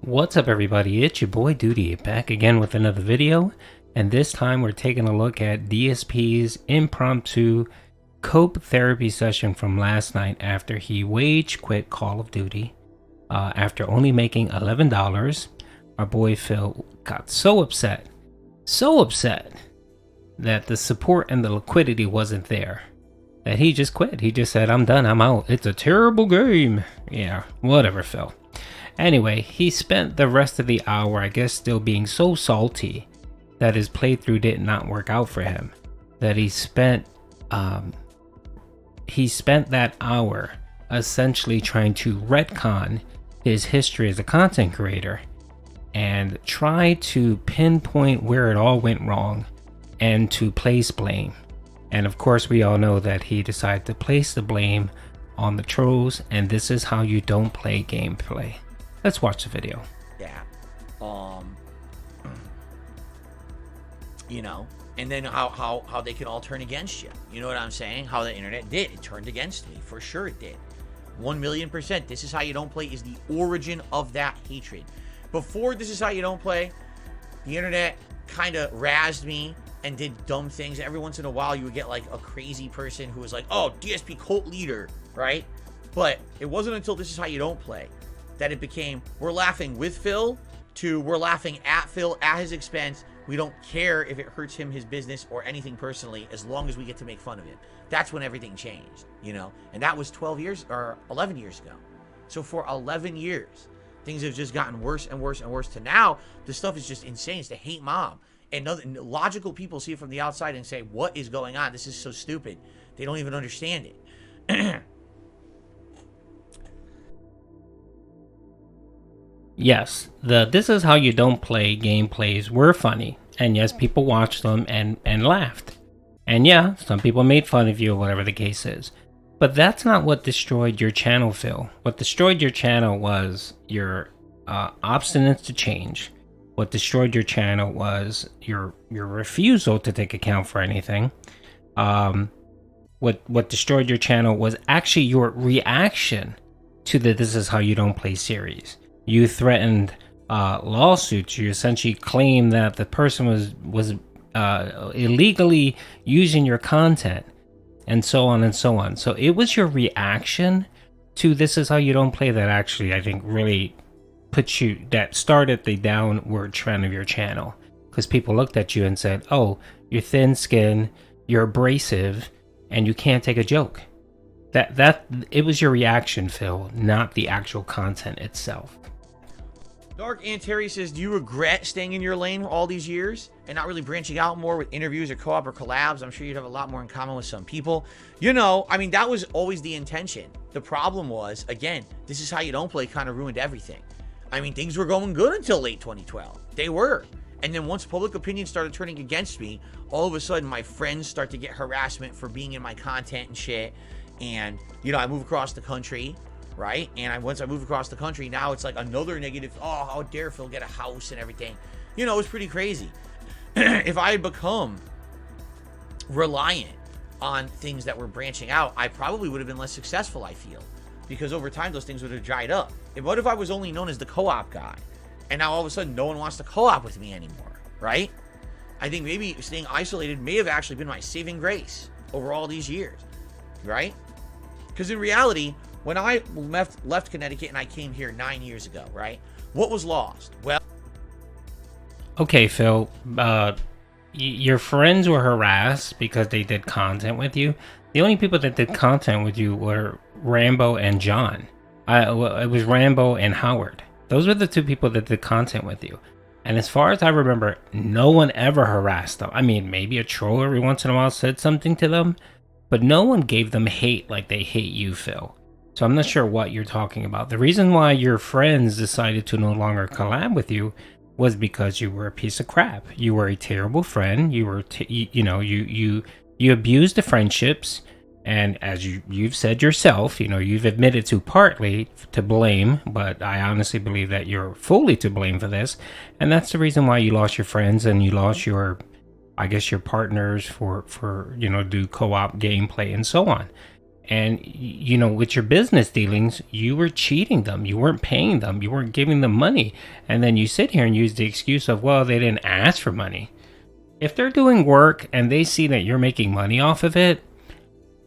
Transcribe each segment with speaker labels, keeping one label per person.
Speaker 1: What's up everybody, it's your boy Doody, back again with another video, and this time we're taking a look at DSP's impromptu cope therapy session from last night after he wage quit Call of Duty. After only making $11, our boy Phil got so upset that the support and the liquidity wasn't there, that he just quit. He just said, I'm done, I'm out, it's a terrible game. Yeah, whatever Phil. Anyway, he spent the rest of the hour, I guess, still being so salty that his playthrough did not work out for him. That he spent that hour essentially trying to retcon his history as a content creator and try to pinpoint where it all went wrong and to place blame. And of course, we all know that he decided to place the blame on the trolls, and this is how you don't play gameplay. Let's watch the video.
Speaker 2: Yeah. You know, and then how they can all turn against you. You know what I'm saying? How the internet did. It turned against me. For sure it did. 1,000,000%. This is how you don't play is the origin of that hatred. Before this is how you don't play, the internet kind of razzed me and did dumb things. Every once in a while you would get like a crazy person who was like, oh, DSP cult leader, right? But it wasn't until this is how you don't play that it became, we're laughing with Phil, to we're laughing at Phil at his expense. We don't care if it hurts him, his business, or anything personally, as long as we get to make fun of him. That's when everything changed, you know? And that was 12 years, or 11 years ago. So for 11 years, things have just gotten worse and worse and worse, to now, the stuff is just insane. It's the hate mob. And logical people see it from the outside and say, what is going on? This is so stupid. They don't even understand it.
Speaker 1: Yes, the this is how you don't play gameplays were funny, and yes, people watched them and laughed, and yeah, some people made fun of you or whatever the case is, but that's not what destroyed your channel, Phil. What destroyed your channel was your obstinance to change. What destroyed your channel was your refusal to take account for anything. What destroyed your channel was actually your reaction to the "This is how you don't play" series. You threatened lawsuits. You essentially claimed that the person was illegally using your content, and so on and so on. So it was your reaction to "This is how you don't play" that actually, I think, really that started the downward trend of your channel, because people looked at you and said, oh, you're thin skinned, you're abrasive, and you can't take a joke. That it was your reaction, Phil, not the actual content itself.
Speaker 2: Dark and Terry says, do you regret staying in your lane all these years and not really branching out more with interviews or co-op or collabs? I'm sure you'd have a lot more in common with some people. You know, I mean, that was always the intention. The problem was, again, This is how you don't play kind of ruined everything. I mean, things were going good until late 2012. They were. And then once public opinion started turning against me, all of a sudden my friends start to get harassment for being in my content and shit. And, you know, I move across the country, right? And once I move across the country, now it's like another negative. Oh, how dare Phil get a house and everything. You know, it's pretty crazy. If I had become reliant on things that were branching out, I probably would have been less successful, I feel. Because over time, those things would have dried up. And what if I was only known as the co-op guy? And now all of a sudden, no one wants to co-op with me anymore, right? I think maybe staying isolated may have actually been my saving grace over all these years, right? Because in reality, when I left Connecticut and I came here 9 years ago, right? What was lost? Well,
Speaker 1: okay, Phil, your friends were harassed because they did content with you. The only people that did content with you were Rambo and John. It was Rambo and Howard. Those were the two people that did content with you. And as far as I remember, no one ever harassed them. I mean, maybe a troll every once in a while said something to them, but no one gave them hate like they hate you, Phil. So I'm not sure what you're talking about. The reason why your friends decided to no longer collab with you was because you were a piece of crap. You were a terrible friend. You were, you abused the friendships. And as you've said yourself, you know, you've admitted to partly to blame, but I honestly believe that you're fully to blame for this. And that's the reason why you lost your friends and you lost your, I guess, your partners for do co-op gameplay and so on. And, you know, with your business dealings, you were cheating them. You weren't paying them. You weren't giving them money. And then you sit here and use the excuse of, well, they didn't ask for money. If they're doing work and they see that you're making money off of it,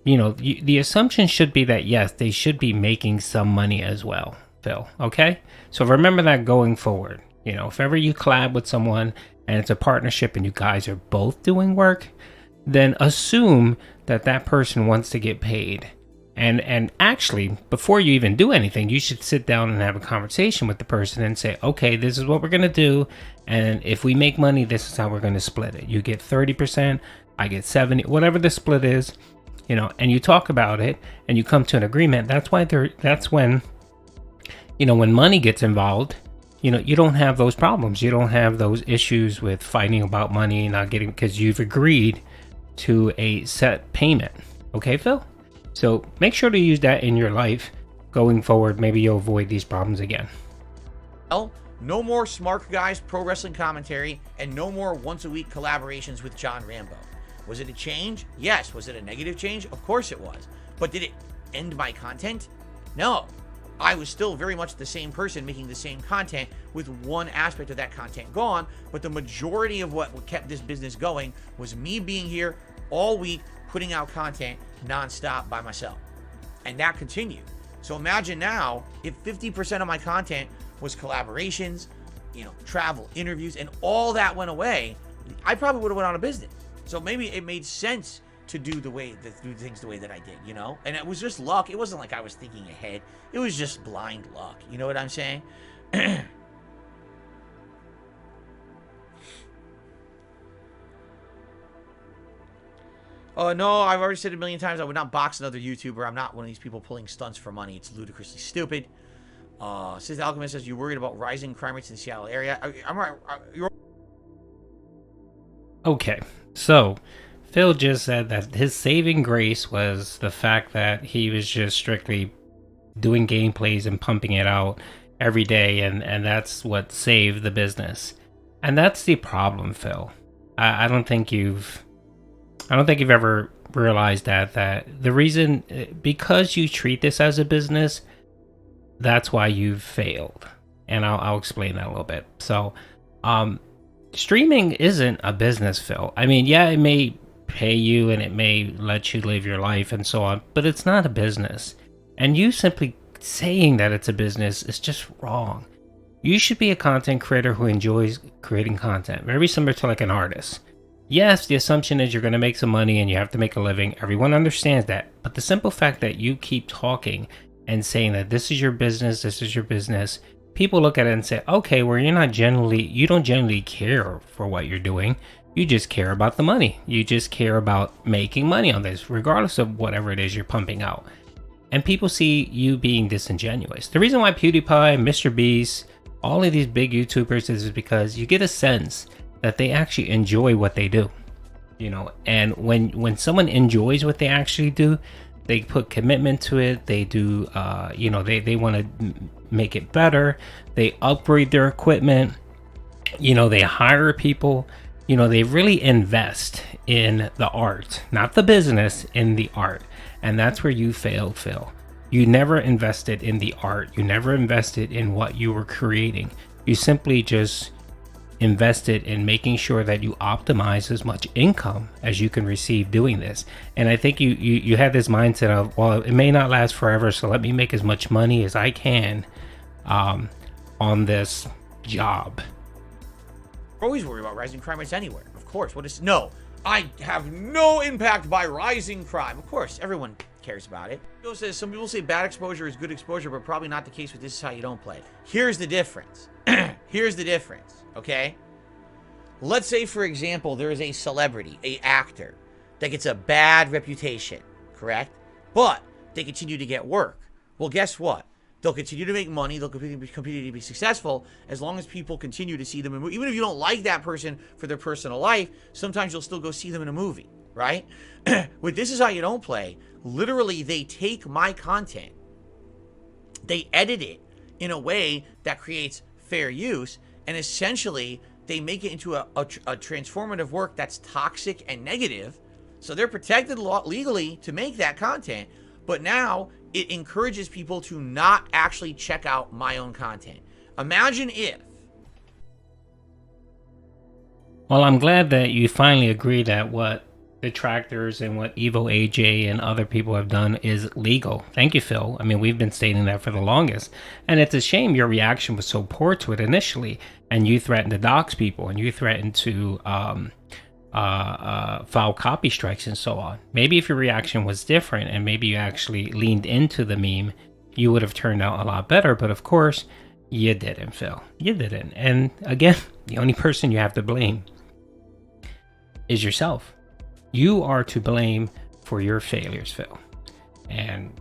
Speaker 1: you know, the assumption should be that, yes, they should be making some money as well, Phil. Okay? So remember that going forward. You know, if ever you collab with someone and it's a partnership and you guys are both doing work, then assume that that person wants to get paid. And actually, before you even do anything, you should sit down and have a conversation with the person and say, okay, this is what we're going to do. And if we make money, this is how we're going to split it. You get 30%, I get 70, whatever the split is, you know, and you talk about it and you come to an agreement. That's when, you know, when money gets involved, you know, you don't have those problems. You don't have those issues with fighting about money, not getting, because you've agreed to a set payment. Okay, Phil? So make sure to use that in your life going forward. Maybe you'll avoid these problems again.
Speaker 2: Well, no more Smart Guys Pro Wrestling Commentary and no more once a week collaborations with John Rambo. Was it a change? Yes. Was it a negative change? Of course it was. But did it end my content? No. I was still very much the same person making the same content with one aspect of that content gone, but the majority of what kept this business going was me being here all week putting out content nonstop by myself. And that continued. So imagine now if 50% of my content was collaborations, you know, travel, interviews, and all that went away, I probably would have went out of business. So maybe it made sense to do things the way that I did, you know? And it was just luck. It wasn't like I was thinking ahead. It was just blind luck. You know what I'm saying? Oh, no, I've already said it a million times. I would not box another YouTuber. I'm not one of these people pulling stunts for money. It's ludicrously stupid. Sis Alchemist says, you worried about rising crime rates in the Seattle area?
Speaker 1: Okay, so Phil just said that his saving grace was the fact that he was just strictly doing gameplays and pumping it out every day, and that's what saved the business. And that's the problem, Phil. I don't think you've ever realized that the reason, because you treat this as a business, that's why you've failed. And I'll explain that a little bit. So, streaming isn't a business, Phil. I mean, yeah, it may pay you and it may let you live your life and so on, but it's not a business. And you simply saying that it's a business is just wrong. You should be a content creator who enjoys creating content, very similar to like an artist. Yes, the assumption is you're going to make some money and you have to make a living. Everyone understands that. But the simple fact that you keep talking and saying that this is your business, people look at it and say, okay, well, you don't generally care for what you're doing. You just care about the money. You just care about making money on this, regardless of whatever it is you're pumping out. And people see you being disingenuous. The reason why PewDiePie, Mr. Beast, all of these big YouTubers is because you get a sense that they actually enjoy what they do, you know. And when someone enjoys what they actually do, they put commitment to it. They do, you know, they want to make it better. They upgrade their equipment. You know, they hire people. You know, they really invest in the art, not the business, in the art. And that's where you failed, Phil. You never invested in the art. You never invested in what you were creating. You simply just invested in making sure that you optimize as much income as you can receive doing this. And I think you had this mindset of, well, it may not last forever, so let me make as much money as I can on this job.
Speaker 2: We're always worried about rising crime rates anywhere. Of course. No, I have no impact by rising crime. Of course, everyone cares about it. Some people say bad exposure is good exposure, but probably not the case with This Is How You Don't Play. Here's the difference. Here's the difference. Okay? Let's say, for example, there is a celebrity, a actor, that gets a bad reputation, correct? But they continue to get work. Well, guess what? They'll continue to make money. They'll continue to be successful as long as people continue to see them in movies. Even if you don't like that person for their personal life, sometimes you'll still go see them in a movie, right? With This Is How You Don't Play, literally they take my content, they edit it in a way that creates fair use, and essentially they make it into a transformative work that's toxic and negative. So they're protected legally to make that content, But now it encourages people to not actually check out my own content. Imagine if.
Speaker 1: Well, I'm glad that you finally agree that what Detractors and what Evo AJ and other people have done is legal. Thank you, Phil. I mean, we've been stating that for the longest. And it's a shame your reaction was so poor to it initially. And you threatened to dox people and you threatened to file copy strikes and so on. Maybe if your reaction was different and maybe you actually leaned into the meme, you would have turned out a lot better. But of course, you didn't, Phil. You didn't. And again, the only person you have to blame is yourself. You are to blame for your failures, Phil. And,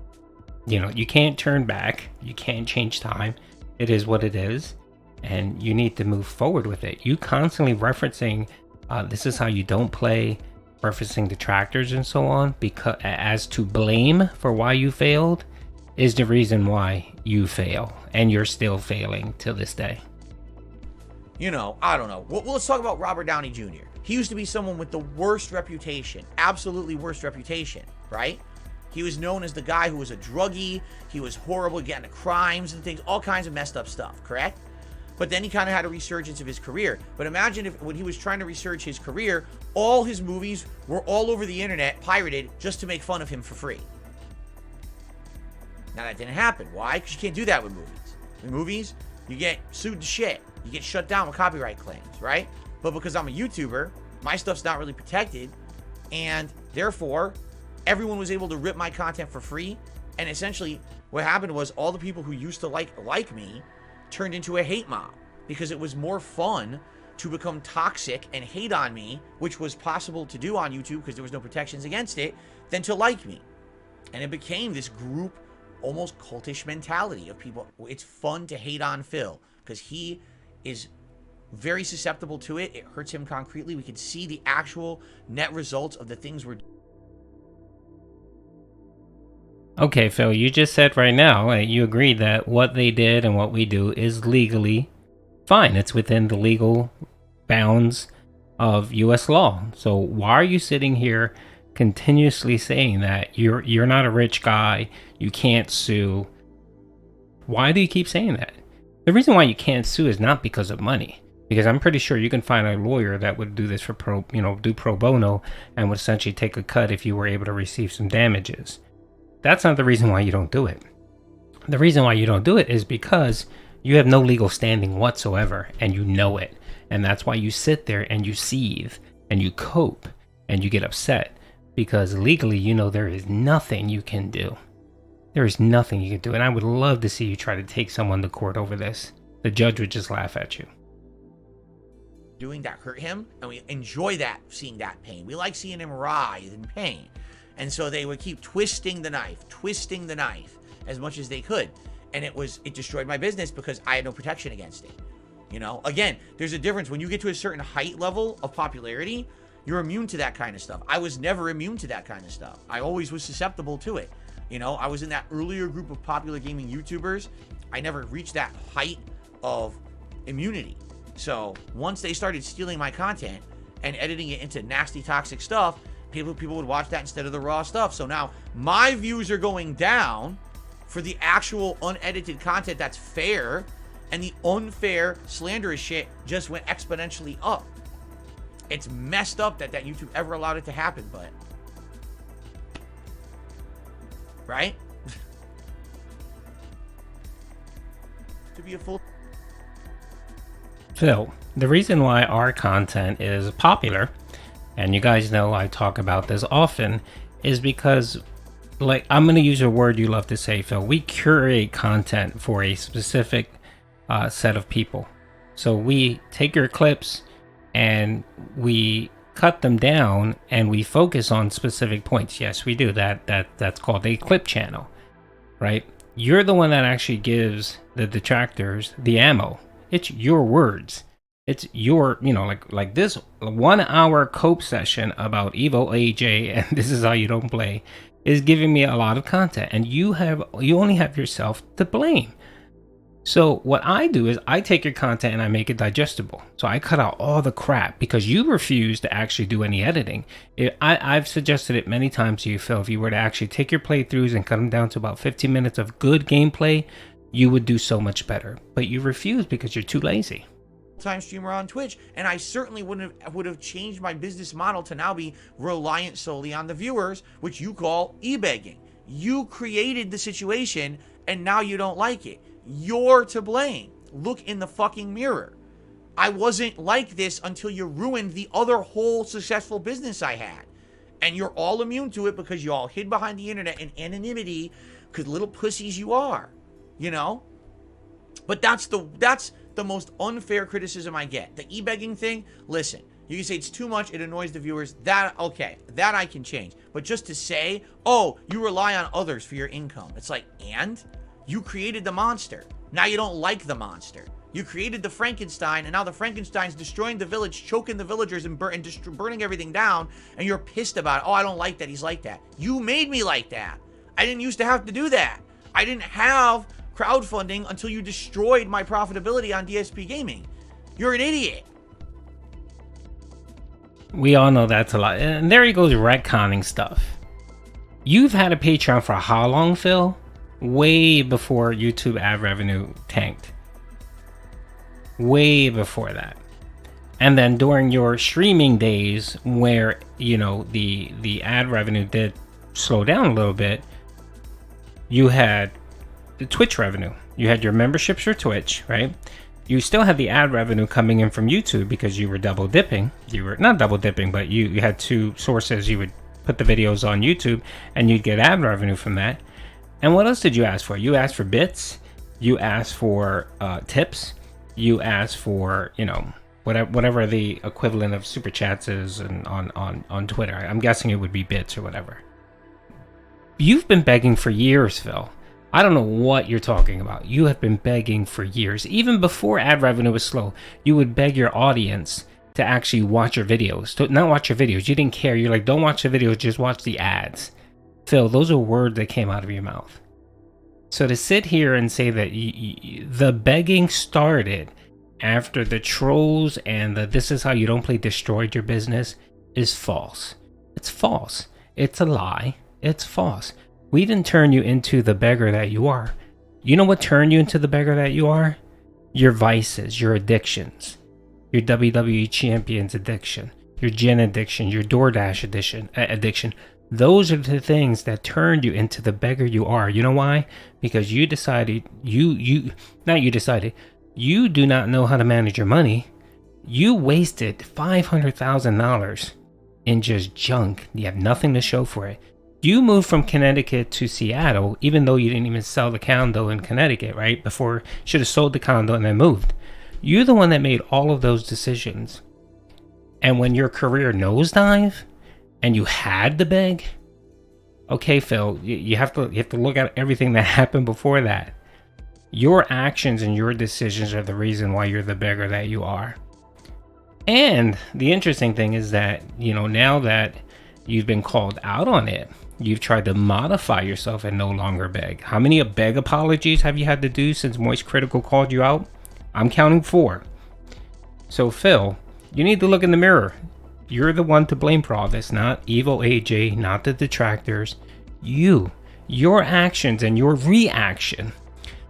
Speaker 1: you know, you can't turn back. You can't change time. It is what it is. And you need to move forward with it. You constantly referencing, this is how you don't play, referencing detractors and so on, because as to blame for why you failed is the reason why you fail. And you're still failing to this day.
Speaker 2: You know, I don't know. Well, let's talk about Robert Downey Jr. He used to be someone with the worst reputation, absolutely worst reputation, right? He was known as the guy who was a druggie. He was horrible, getting into crimes and things, all kinds of messed up stuff, correct? But then he kind of had a resurgence of his career. But imagine if when he was trying to resurge his career, all his movies were all over the internet, pirated, just to make fun of him for free. Now that didn't happen. Why? Because you can't do that with movies. In movies, you get sued to shit. You get shut down with copyright claims, right? But because I'm a YouTuber, my stuff's not really protected, and therefore, everyone was able to rip my content for free. And essentially, what happened was all the people who used to like me turned into a hate mob because it was more fun to become toxic and hate on me, which was possible to do on YouTube because there was no protections against it, than to like me. And it became this group, almost cultish mentality of people. It's fun to hate on Phil because he is very susceptible to it. It hurts him concretely. We can see the actual net results of the things we're doing.
Speaker 1: Okay, Phil, you just said right now, you agreed that what they did and what we do is legally fine. It's within the legal bounds of U.S. law. So why are you sitting here continuously saying that you're not a rich guy, you can't sue? Why do you keep saying that? The reason why you can't sue is not because of money. Because I'm pretty sure you can find a lawyer that would do this for do pro bono and would essentially take a cut if you were able to receive some damages. That's not the reason why you don't do it. The reason why you don't do it is because you have no legal standing whatsoever and you know it. And that's why you sit there and you seethe and you cope and you get upset because legally you know there is nothing you can do. There is nothing you can do. And I would love to see you try to take someone to court over this. The judge would just laugh at you.
Speaker 2: Doing that hurt him, and we enjoy that, seeing that pain. We like seeing him writhe in pain. And so they would keep twisting the knife as much as they could. And it destroyed my business because I had no protection against it. You know, again, there's a difference. When you get to a certain height level of popularity, you're immune to that kind of stuff. I was never immune to that kind of stuff. I always was susceptible to it. You know, I was in that earlier group of popular gaming YouTubers. I never reached that height of immunity. So once they started stealing my content and editing it into nasty, toxic stuff, people would watch that instead of the raw stuff. So now my views are going down for the actual unedited content that's fair, and the unfair, slanderous shit just went exponentially up. It's messed up that YouTube ever allowed it to happen, but... Right? To be a full...
Speaker 1: Phil, the reason why our content is popular, and you guys know I talk about this often, is because, like, I'm going to use a word you love to say, Phil. We curate content for a specific set of people. So we take your clips and we cut them down and we focus on specific points. Yes, we do that. That's called a clip channel, right? You're the one that actually gives the detractors the ammo. It's your words. It's your, like this 1 hour cope session about Evo AJ and this is how you don't play is giving me a lot of content, and you only have yourself to blame. So what I do is I take your content and I make it digestible. So I cut out all the crap because you refuse to actually do any editing. I've suggested it many times to you, Phil. If you were to actually take your playthroughs and cut them down to about 15 minutes of good gameplay, you would do so much better. But you refuse because you're too lazy.
Speaker 2: Time streamer on Twitch, and I certainly would have changed my business model to now be reliant solely on the viewers, which you call e-begging. You created the situation, and now you don't like it. You're to blame. Look in the fucking mirror. I wasn't like this until you ruined the other whole successful business I had. And you're all immune to it because you all hid behind the internet in anonymity because little pussies you are, you know? But that's the most unfair criticism I get. The e-begging thing, listen, you can say it's too much, it annoys the viewers. That, okay, that I can change. But just to say, oh, you rely on others for your income. It's like, and? You created the monster. Now you don't like the monster. You created the Frankenstein, and now the Frankenstein's destroying the village, choking the villagers, and burning everything down, and you're pissed about it. Oh, I don't like that. He's like that. You made me like that. I didn't used to have to do that. I didn't have crowdfunding until you destroyed my profitability on DSP Gaming. You're an idiot.
Speaker 1: We all know that's a lot. And there he goes retconning stuff. You've had a Patreon for how long, Phil? Way before YouTube ad revenue tanked. Way before that. And then during your streaming days where, you know, the ad revenue did slow down a little bit, you had the Twitch revenue. You had your memberships for Twitch, right? You still had the ad revenue coming in from YouTube because you were double dipping. You were not double dipping, but you had two sources. You would put the videos on YouTube and you'd get ad revenue from that. And what else did you ask for? You asked for bits. You asked for tips. You asked for, you know, whatever the equivalent of super chats is and on Twitter. I'm guessing it would be bits or whatever. You've been begging for years, Phil. I don't know what you're talking about. You have been begging for years. Even before ad revenue was slow, you would beg your audience to actually watch your videos. To not watch your videos. You didn't care. You're like, don't watch the videos, just watch the ads. Phil, those are words that came out of your mouth. So to sit here and say that the begging started after the trolls and the this is how you don't play destroyed your business is false. It's false. It's a lie. It's false. We didn't turn you into the beggar that you are. You know what turned you into the beggar that you are? Your vices, your addictions, your WWE Champions addiction, your gin addiction, your DoorDash addiction. Those are the things that turned you into the beggar you are. You know why? Because you decided, you do not know how to manage your money. You wasted $500,000 in just junk. You have nothing to show for it. You moved from Connecticut to Seattle, even though you didn't even sell the condo in Connecticut, right? Before, should have sold the condo and then moved. You're the one that made all of those decisions. And when your career nosedive, and you had to beg, okay, Phil, you have to look at everything that happened before that. Your actions and your decisions are the reason why you're the beggar that you are. And the interesting thing is that, you know, now that you've been called out on it, you've tried to modify yourself and no longer beg. How many beg apologies have you had to do since Moist Critical called you out? I'm counting 4. So, Phil, you need to look in the mirror. You're the one to blame for all this, not Evil AJ, not the Detractors. Your actions and your reaction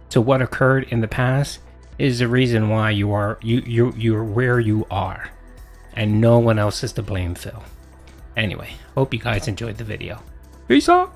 Speaker 1: to what occurred in the past is the reason why you're where you are. And no one else is to blame, Phil. Anyway, hope you guys enjoyed the video. Peace out.